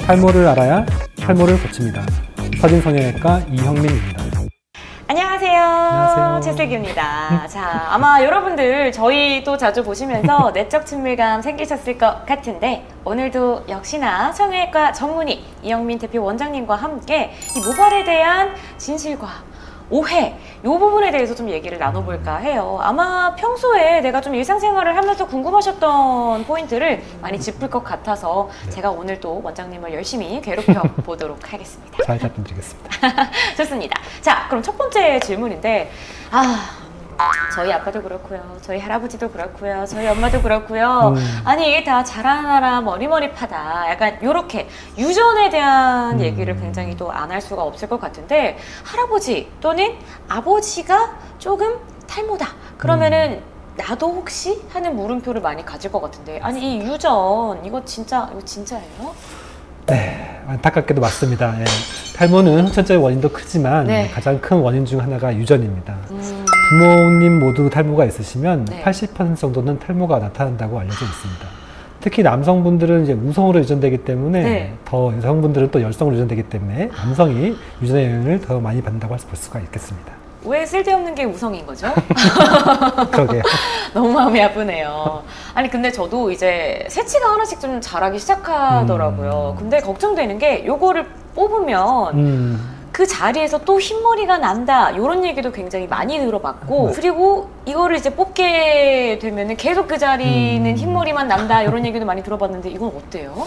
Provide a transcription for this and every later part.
탈모를 알아야 탈모를 고칩니다. 서진성형외과 이형민입니다. 안녕하세요. 안녕하세요. 최슬기입니다. 자, 아마 여러분들 저희도 자주 보시면서 내적 친밀감 생기셨을 것 같은데 오늘도 역시나 성형외과 전문의 이형민 대표 원장님과 함께 이 모발에 대한 진실과 오해, 이 부분에 대해서 좀 얘기를 나눠볼까 해요. 아마 평소에 내가 좀 일상생활을 하면서 궁금하셨던 포인트를 많이 짚을 것 같아서 제가 오늘 또 원장님을 열심히 괴롭혀 보도록 하겠습니다. 잘 답변드리겠습니다. 좋습니다. 자, 그럼 첫 번째 질문인데 저희 아빠도 그렇고요, 저희 할아버지도 그렇고요, 저희 엄마도 그렇고요. 아니 이게 다 자라나라 머리머리파다. 약간 요렇게 유전에 대한 얘기를 굉장히 또 안 할 수가 없을 것 같은데 할아버지 또는 아버지가 조금 탈모다. 그러면은 나도 혹시 하는 물음표를 많이 가질 것 같은데 아니 이 유전 이거 진짜예요? 네, 안타깝게도 맞습니다. 예. 탈모는 후천적인 원인도 크지만 네. 가장 큰 원인 중 하나가 유전입니다. 부모님 모두 탈모가 있으시면 네. 80% 정도는 탈모가 나타난다고 알려져 있습니다. 특히 남성분들은 이제 우성으로 유전되기 때문에 네. 더 여성분들은 또 열성으로 유전되기 때문에 남성이 유전의 영향을 더 많이 받는다고 볼 수가 있겠습니다. 왜 쓸데없는 게 우성인 거죠? 그러게요. 너무 마음이 아프네요. 아니 근데 저도 이제 새치가 하나씩 좀 자라기 시작하더라고요. 근데 걱정되는 게 요거를 뽑으면 그 자리에서 또 흰머리가 난다 이런 얘기도 굉장히 많이 들어봤고 그리고 이거를 이제 뽑게 되면은 계속 그 자리는 흰머리만 난다 이런 얘기도 많이 들어봤는데 이건 어때요?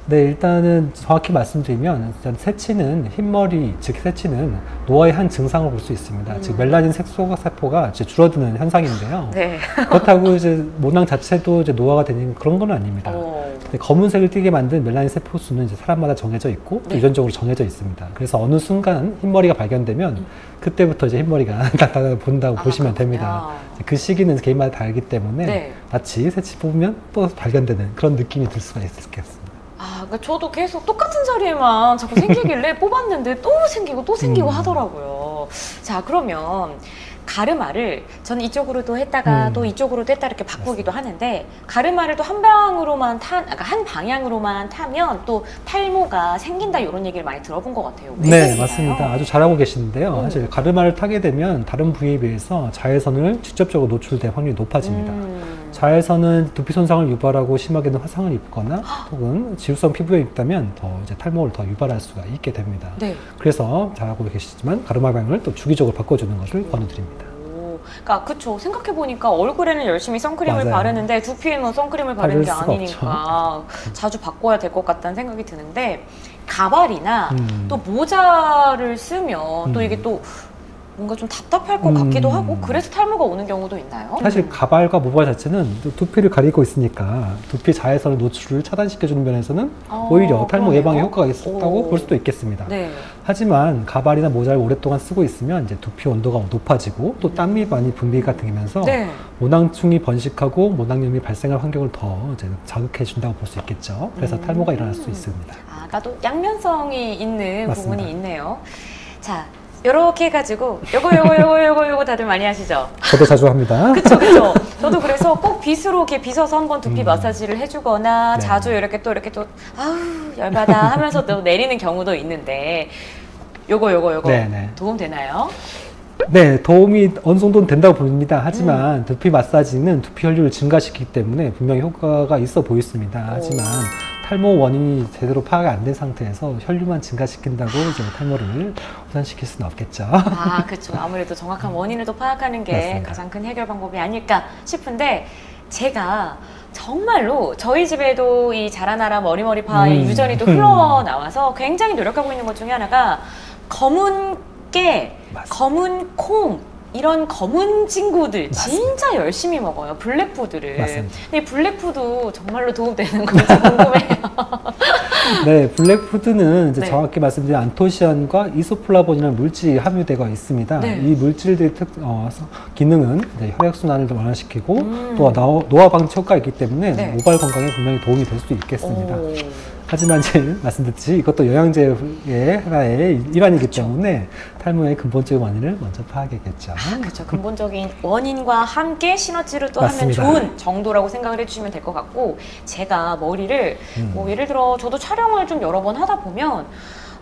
네, 일단은 정확히 말씀드리면 새치는 흰머리, 즉 새치는 노화의 한 증상을 볼 수 있습니다. 즉 멜라닌 색소세포가 이제 줄어드는 현상인데요. 네. 그렇다고 이제 모낭 자체도 이제 노화가 되는 그런 건 아닙니다. 근데 검은색을 띠게 만든 멜라닌 세포 수는 이제 사람마다 정해져 있고 또 유전적으로 정해져 있습니다. 그래서 어느 순간 흰머리가 발견되면 그때부터 이제 흰머리가 나타나 본다고 보시면 됩니다. 그 시기는 개인마다 다르기 때문에 마치 새치 뽑으면 또 발견되는 그런 느낌이 들 수가 있겠습니다. 그러니까 저도 계속 똑같은 자리에만 자꾸 생기길래 뽑았는데 또 생기고 하더라고요. 자, 그러면 가르마를 저는 이쪽으로도 했다가 또 이쪽으로도 했다 이렇게 바꾸기도 하는데 가르마를 또 한 방향으로만 타면 또 탈모가 생긴다 이런 얘기를 많이 들어본 것 같아요. 왜 네, 생기나요? 맞습니다. 아주 잘하고 계시는데요. 사실 가르마를 타게 되면 다른 부위에 비해서 자외선을 직접적으로 노출될 확률이 높아집니다. 자외선은 두피 손상을 유발하고 심하게는 화상을 입거나 혹은 지루성 피부에 있다면 더 이제 탈모를 더 유발할 수가 있게 됩니다. 네. 그래서 잘하고 계시지만 가르마 방향을 또 주기적으로 바꿔주는 것을 권유드립니다. 그러니까 그쵸. 생각해보니까 얼굴에는 열심히 선크림을 맞아요. 바르는데 두피에는 선크림을 바르는 게 수가 아니니까 자주 바꿔야 될 것 같다는 생각이 드는데 가발이나 또 모자를 쓰면 또 이게 또 뭔가 좀 답답할 것 같기도 하고 그래서 탈모가 오는 경우도 있나요? 사실 가발과 모발 자체는 두피를 가리고 있으니까 두피 자외선의 노출을 차단시켜주는 면에서는 오히려 탈모 예방에 효과가 있었다고 볼 수도 있겠습니다. 네. 하지만 가발이나 모자를 오랫동안 쓰고 있으면 이제 두피 온도가 높아지고 또 땀이 많이 분비가 되면서 모낭충이 번식하고 모낭염이 발생할 환경을 더 이제 자극해 준다고 볼 수 있겠죠. 그래서 탈모가 일어날 수 있습니다. 그러니까 또 양면성이 있는 맞습니다. 부분이 있네요. 자. 요렇게 해가지고 요거 다들 많이 하시죠? 저도 자주 합니다. 그쵸. 저도 그래서 꼭 빗으로 이렇게 빗어서 한번 두피 마사지를 해주거나 자주 이렇게 또 아우 열받아 하면서 또 내리는 경우도 있는데 요거 도움 되나요? 네, 도움이 어느 정도는 된다고 봅니다. 하지만 두피 마사지는 두피 혈류를 증가시키기 때문에 분명히 효과가 있어 보였습니다. 하지만 탈모 원인이 제대로 파악이 안 된 상태에서 혈류만 증가시킨다고 이제 탈모를 호전시킬 수는 없겠죠. 그렇죠. 아무래도 정확한 원인을 또 파악하는 게 맞습니다. 가장 큰 해결 방법이 아닐까 싶은데 제가 정말로 저희 집에도 이 자라나라 머리머리파의 유전이 또 흘러나와서 굉장히 노력하고 있는 것 중에 하나가 검은 깨, 검은 콩 이런 검은 친구들 진짜 열심히 먹어요. 블랙푸드를. 맞습니다. 근데 이 블랙푸드 정말로 도움되는 건지 궁금해요. 네, 블랙푸드는 이제 정확히 말씀드린 안토시안과 이소플라본이라는 물질이 함유되어 있습니다. 이 물질들의 기능은 이제 혈액순환을 완화시키고 또 노화 방지 효과가 있기 때문에 모발 건강에 분명히 도움이 될 수 있겠습니다. 하지만 이제 말씀드렸듯이 이것도 영양제의 하나의 일환이기 그쵸. 때문에 탈모의 근본적인 원인을 먼저 파악해야겠죠. 그렇죠. 근본적인 원인과 함께 시너지를 또 맞습니다. 하면 좋은 정도라고 생각을 해주시면 될 것 같고, 제가 머리를 뭐 예를 들어 저도 촬영을 좀 여러 번 하다 보면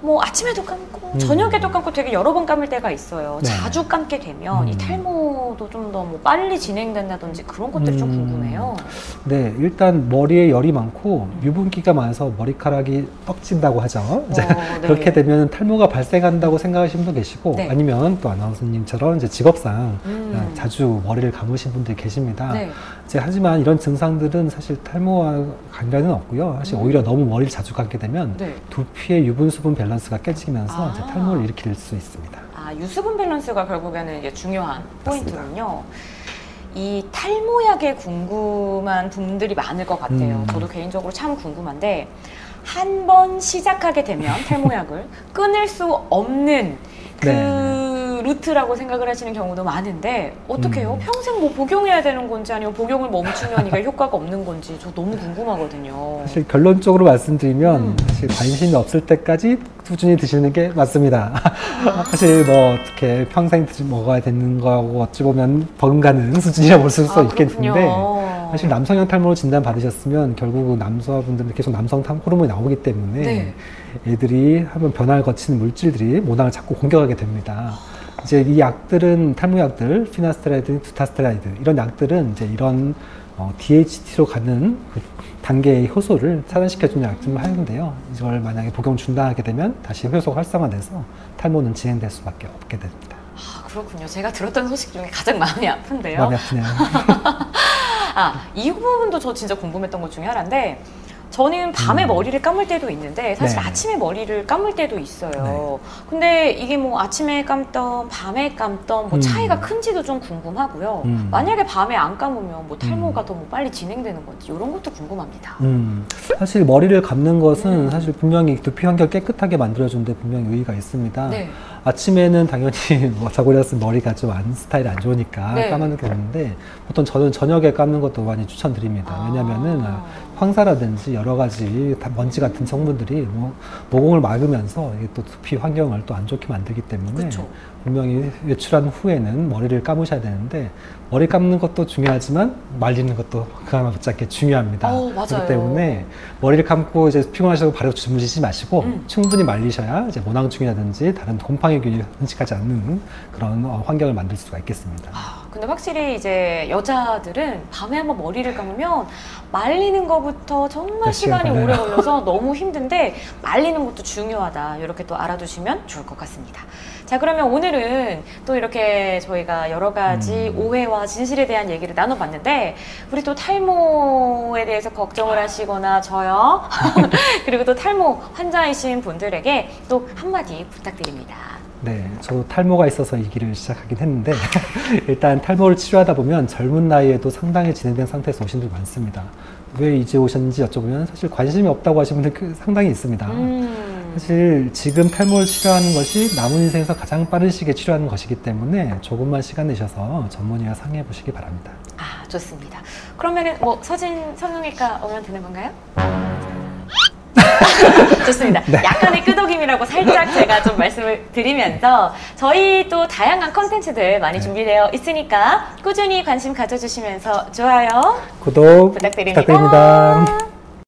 뭐 아침에도 감고 저녁에도 감고 되게 여러 번 감을 때가 있어요. 네. 자주 감게 되면 이 탈모도 좀 더 뭐 빨리 진행된다든지 그런 것들이 좀 궁금해요. 네, 일단 머리에 열이 많고 유분기가 많아서 머리카락이 떡진다고 하죠. 이제 네. 그렇게 되면 탈모가 발생한다고 생각하시는 분도 계시고, 네. 아니면 또 아나운서님처럼 이제 직업상 자주 머리를 감으신 분들이 계십니다. 네. 이제 하지만 이런 증상들은 사실 탈모와 관련은 없고요. 사실 오히려 너무 머리를 자주 감게 되면 네. 두피의 유분 수분 밸런스가 깨지면서 이제 탈모를 일으킬 수 있습니다. 유수분 밸런스가 결국에는 이제 중요한 포인트군요. 이 탈모약에 궁금한 분들이 많을 것 같아요. 저도 개인적으로 참 궁금한데, 한 번 시작하게 되면 탈모약을 끊을 수 없는 그 루트라고 생각을 하시는 경우도 많은데, 어떻게 해요? 평생 뭐 복용해야 되는 건지 아니면 복용을 멈추면 이게 효과가 없는 건지 저 너무 궁금하거든요. 사실 결론적으로 말씀드리면 사실 관심이 없을 때까지 꾸준히 드시는 게 맞습니다. 사실 뭐 어떻게 평생 먹어야 되는 거하고 어찌 보면 버금가는 수준이라고 볼 수 있겠는데, 사실 남성형 탈모로 진단 받으셨으면 결국 남자분들은 계속 남성 호르몬이 나오기 때문에 애들이 한번 변화를 거친 물질들이 모낭을 자꾸 공격하게 됩니다. 이제 이 약들은 탈모약들, 피나스테라이드, 두타스테라이드 이런 약들은 이제 이런 DHT로 가는 그 단계의 효소를 차단시켜주는 약들을 하는데요. 이걸 만약에 복용 중단하게 되면 다시 효소가 활성화돼서 탈모는 진행될 수밖에 없게 됩니다. 그렇군요. 제가 들었던 소식 중에 가장 마음이 아픈데요. 마음이 아프네요. 이 부분도 저 진짜 궁금했던 것 중에 하나인데, 저는 밤에 머리를 감을 때도 있는데 사실 아침에 머리를 감을 때도 있어요. 근데 이게 뭐 아침에 감던 밤에 감던 뭐 차이가 큰지도 좀 궁금하고요. 만약에 밤에 안 감으면 뭐 탈모가 더 뭐 빨리 진행되는 건지 이런 것도 궁금합니다. 사실 머리를 감는 것은 사실 분명히 두피 환경 깨끗하게 만들어주는데 분명히 의의가 있습니다. 아침에는 당연히 뭐 저고리였으면 머리가 좀 스타일이 안 좋으니까 감아놓게 되는데, 보통 저는 저녁에 감는 것도 많이 추천드립니다. 왜냐면은 황사라든지 여러 가지 먼지 같은 성분들이 모공을 막으면서 이게 또 두피 환경을 또 안 좋게 만들기 때문에 분명히 외출한 후에는 머리를 감으셔야 되는데, 머리 감는 것도 중요하지만 말리는 것도 그나마 못지않게 중요합니다. 그렇기 때문에 머리를 감고 이제 피곤하셔서 바로 주무시지 마시고 충분히 말리셔야 이제 모낭충이라든지 다른 곰팡이균이 hun식하지 않는 그런 환경을 만들 수가 있겠습니다. 근데 확실히 이제 여자들은 밤에 한번 머리를 감으면 말리는 것부터 정말 시간이 오래 걸려서 너무 힘든데, 말리는 것도 중요하다. 이렇게 또 알아두시면 좋을 것 같습니다. 자, 그러면 오늘은 또 이렇게 저희가 여러 가지 오해와 진실에 대한 얘기를 나눠봤는데, 우리 또 탈모에 대해서 걱정을 하시거나 저요 그리고 또 탈모 환자이신 분들에게 또 한마디 부탁드립니다. 네, 저도 탈모가 있어서 이 길을 시작하긴 했는데 일단 탈모를 치료하다 보면 젊은 나이에도 상당히 진행된 상태에서 오신 분들 많습니다. 왜 이제 오셨는지 여쭤보면 사실 관심이 없다고 하시는 분들 상당히 있습니다. 사실 지금 탈모를 치료하는 것이 남은 인생에서 가장 빠른 시기에 치료하는 것이기 때문에 조금만 시간 내셔서 전문의와 상의해 보시기 바랍니다. 좋습니다. 그러면은 뭐 성형외과 오면 되는 건가요? 좋습니다. 약간의 끄덕임이라고 살짝 제가 좀 말씀을 드리면서, 저희 또 다양한 컨텐츠들 많이 준비되어 있으니까 꾸준히 관심 가져주시면서 좋아요, 구독 부탁드립니다. 부탁드립니다.